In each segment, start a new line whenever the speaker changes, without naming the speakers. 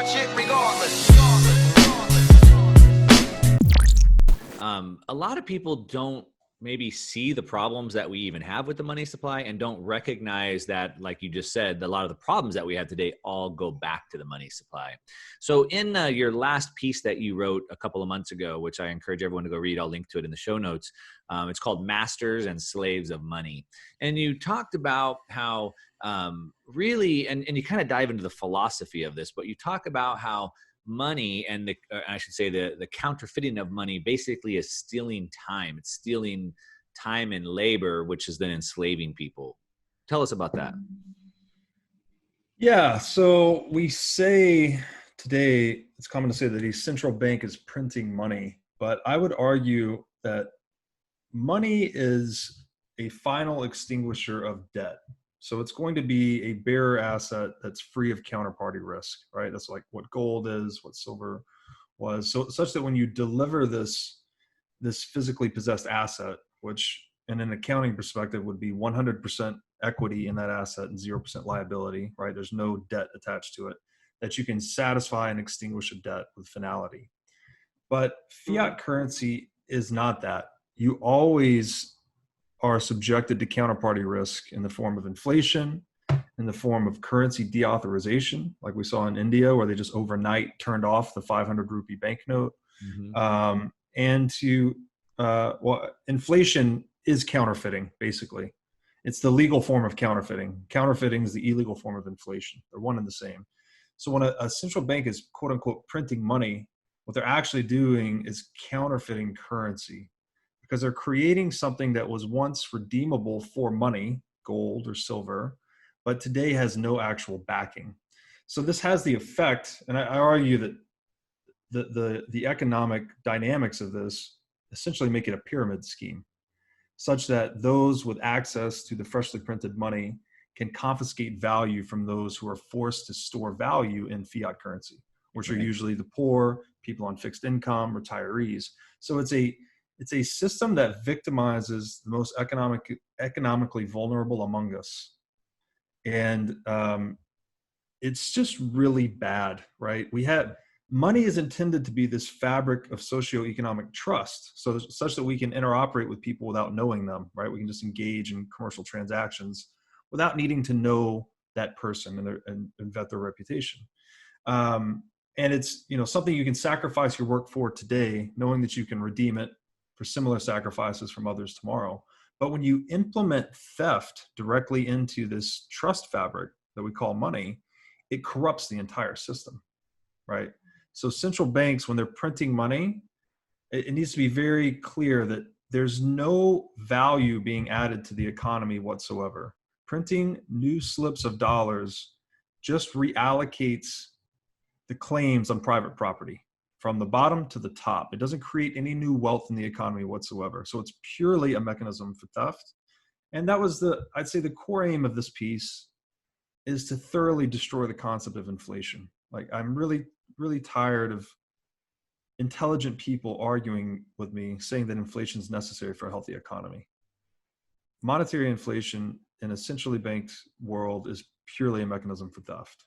watch it regardless.
A lot of people don't maybe see the problems that we even have with the money supply and don't recognize that, like you just said, a lot of the problems that we have today all go back to the money supply. So in your last piece that you wrote a couple of months ago, which I encourage everyone to go read, I'll link to it in the show notes. It's called Masters and Slaves of Money. And you talked about how really, and you kind of dive into the philosophy of this, but you talk about how money and I should say the counterfeiting of money basically is stealing time. It's stealing time and labor, which is then enslaving people. Tell us about that.
Yeah, so we say today, it's common to say that a central bank is printing money, but I would argue that money is a final extinguisher of debt. So it's going to be a bearer asset that's free of counterparty risk, right? That's like what gold is, what silver was. So such that when you deliver this physically possessed asset, which in an accounting perspective would be 100% equity in that asset and 0% liability, right? There's no debt attached to it, that you can satisfy and extinguish a debt with finality. But fiat currency is not that. You always are subjected to counterparty risk in the form of inflation, in the form of currency deauthorization, like we saw in India, where they just overnight turned off the 500 rupee banknote.
Mm-hmm.
Inflation is counterfeiting, basically. It's the legal form of counterfeiting. Counterfeiting is the illegal form of inflation. They're one and the same. So when a central bank is, quote unquote, printing money, what they're actually doing is counterfeiting currency, because they're creating something that was once redeemable for money, gold or silver, but today has no actual backing. So this has the effect, and I argue that the economic dynamics of this essentially make it a pyramid scheme, such that those with access to the freshly printed money can confiscate value from those who are forced to store value in fiat currency, which are usually the poor, people on fixed income, retirees. So it's a system that victimizes the most economically vulnerable among us. And it's just really bad, right? Money is intended to be this fabric of socioeconomic trust, so such that we can interoperate with people without knowing them, right? We can just engage in commercial transactions without needing to know that person and vet their reputation. And it's something you can sacrifice your work for today, knowing that you can redeem it for similar sacrifices from others tomorrow. But when you implement theft directly into this trust fabric that we call money, it corrupts the entire system, right? So central banks, when they're printing money, it needs to be very clear that there's no value being added to the economy whatsoever. Printing new slips of dollars just reallocates the claims on private property from the bottom to the top. It doesn't create any new wealth in the economy whatsoever. So it's purely a mechanism for theft. And that was I'd say the core aim of this piece is to thoroughly destroy the concept of inflation. Like, I'm really, really tired of intelligent people arguing with me saying that inflation is necessary for a healthy economy. Monetary inflation in a centrally banked world is purely a mechanism for theft.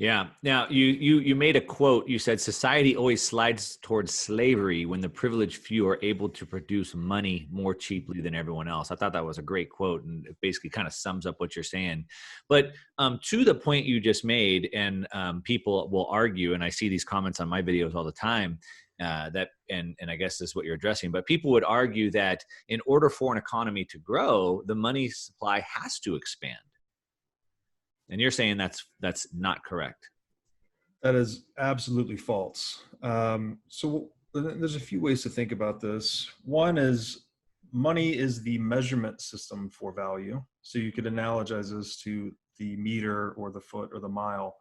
Yeah. Now, you made a quote. You said society always slides towards slavery when the privileged few are able to produce money more cheaply than everyone else. I thought that was a great quote, and it basically kind of sums up what you're saying. But to the point you just made, and people will argue, and I see these comments on my videos all the time, and I guess this is what you're addressing, but people would argue that in order for an economy to grow, the money supply has to expand. And you're saying that's not correct.
That is absolutely false. So there's a few ways to think about this. One is money is the measurement system for value. So you could analogize this to the meter or the foot or the mile.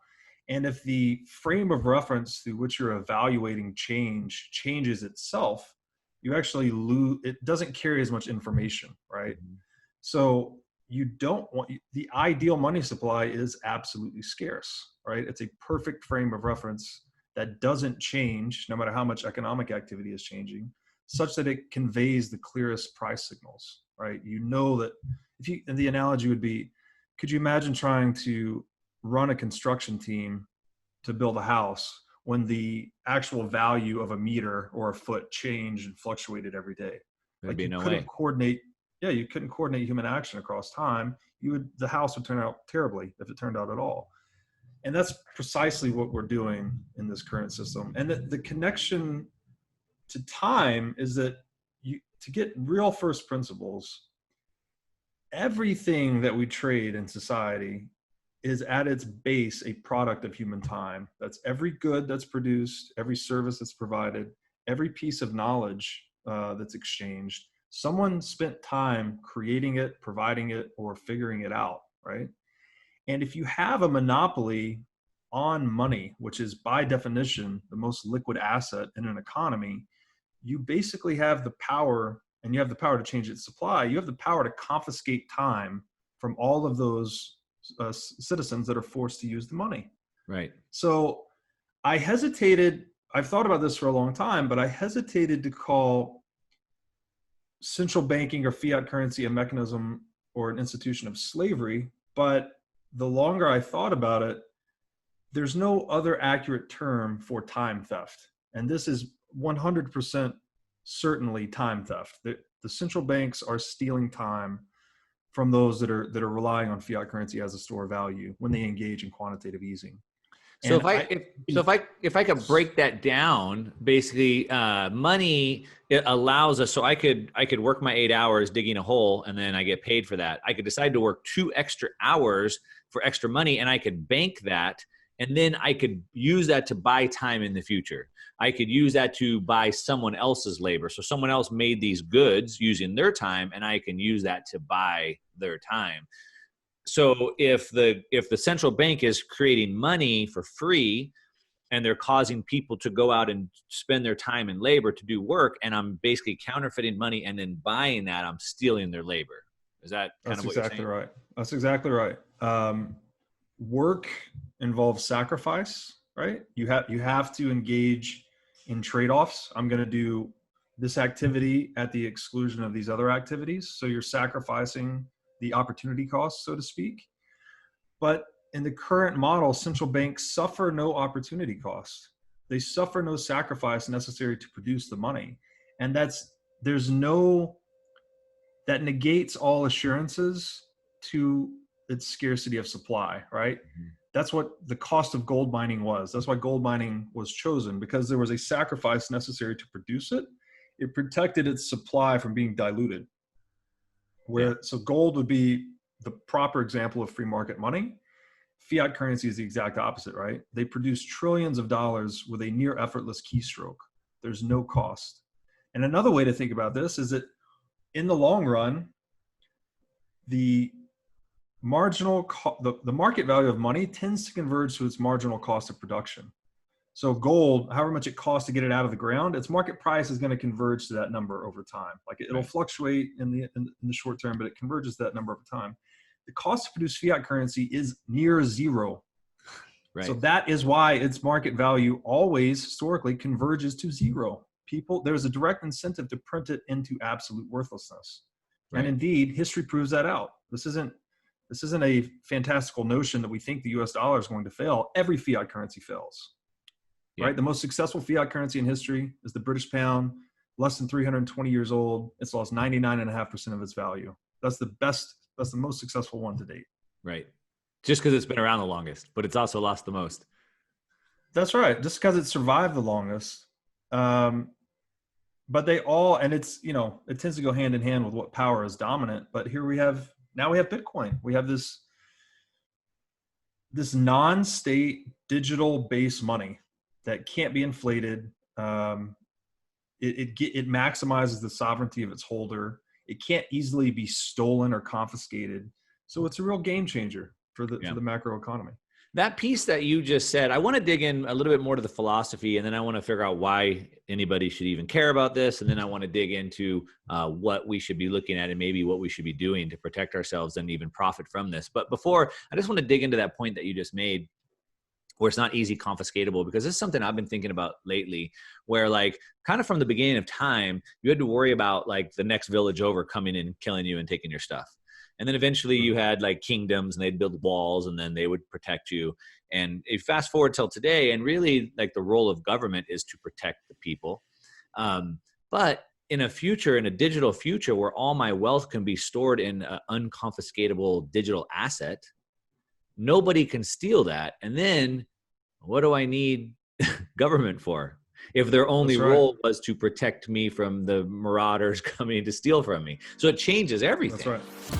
And if the frame of reference through which you're evaluating changes itself, you actually lose, it doesn't carry as much information, right? Mm-hmm. So you don't want, the ideal money supply is absolutely scarce, right? It's a perfect frame of reference that doesn't change no matter how much economic activity is changing, such that it conveys the clearest price signals, right? You know that and the analogy would be, could you imagine trying to run a construction team to build a house when the actual value of a meter or a foot changed and fluctuated every day.
There'd
Like
be
you
no
couldn't
way.
coordinate. Yeah, you couldn't coordinate human action across time. The house would turn out terribly if it turned out at all. And that's precisely what we're doing in this current system. And the connection to time is that to get real first principles, everything that we trade in society is at its base a product of human time. That's every good that's produced, every service that's provided, every piece of knowledge that's exchanged. Someone spent time creating it, providing it, or figuring it out, right? And if you have a monopoly on money, which is by definition the most liquid asset in an economy, you basically have the power, and you have the power to change its supply. You have the power to confiscate time from all of those citizens that are forced to use the money.
Right.
So I've thought about this for a long time, but I hesitated to call central banking or fiat currency a mechanism or an institution of slavery. But the longer I thought about it, there's no other accurate term for time theft. And this is 100% certainly time theft. The central banks are stealing time from those that are relying on fiat currency as a store of value when they engage in quantitative easing.
So
And
if I could break that down, basically, money, it allows us. So I could work my 8 hours digging a hole, and then I get paid for that. I could decide to work 2 extra hours for extra money, and I could bank that, and then I could use that to buy time in the future. I could use that to buy someone else's labor. So someone else made these goods using their time, and I can use that to buy their time. So if the central bank is creating money for free and they're causing people to go out and spend their time and labor to do work, and I'm basically counterfeiting money and then buying that, I'm stealing their labor. Is that kind of what you're saying?
right. That's exactly right. Work involves sacrifice, right? You have to engage in trade-offs. I'm going to do this activity at the exclusion of these other activities. So you're sacrificing the opportunity cost, so to speak. But in the current model, central banks suffer no opportunity cost. They suffer no sacrifice necessary to produce the money. And that negates all assurances to its scarcity of supply, right?
Mm-hmm.
That's what the cost of gold mining was. That's why gold mining was chosen, because there was a sacrifice necessary to produce it. It protected its supply from being diluted. So gold would be the proper example of free market money. Fiat currency is the exact opposite, right? They produce trillions of dollars with a near effortless keystroke. There's no cost. And another way to think about this is that in the long run, the the market value of money tends to converge to its marginal cost of production. So gold, however much it costs to get it out of the ground, its market price is going to converge to that number over time. Like it'll fluctuate in the short term, but it converges to that number over time. The cost to produce fiat currency is near zero. Right. So that is why its market value always historically converges to zero. There's a direct incentive to print it into absolute worthlessness. Right. And indeed, history proves that out. This isn't a fantastical notion that we think the US dollar is going to fail. Every fiat currency fails. Right? The most successful fiat currency in history is the British pound, less than 320 years old. It's lost 99.5% of its value. That's the most successful one to date.
Right. Just because it's been around the longest, but it's also lost the most.
That's right. Just because it survived the longest. But they all, and it tends to go hand in hand with what power is dominant. But here we have Bitcoin. We have this non-state digital base money that can't be inflated. It maximizes the sovereignty of its holder. It can't easily be stolen or confiscated. So it's a real game changer for the macro economy.
That piece that you just said, I want to dig in a little bit more to the philosophy, and then I want to figure out why anybody should even care about this. And then I want to dig into what we should be looking at and maybe what we should be doing to protect ourselves and even profit from this. But before, I just want to dig into that point that you just made, where it's not easy confiscatable, because this is something I've been thinking about lately, where like kind of from the beginning of time, you had to worry about like the next village over coming in and killing you and taking your stuff. And then eventually you had like kingdoms, and they'd build walls, and then they would protect you. And if fast forward till today, and really like the role of government is to protect the people. But in a digital future where all my wealth can be stored in an unconfiscatable digital asset, nobody can steal that. And then what do I need government for if their only role was to protect me from the marauders coming to steal from me? So it changes everything.
That's right.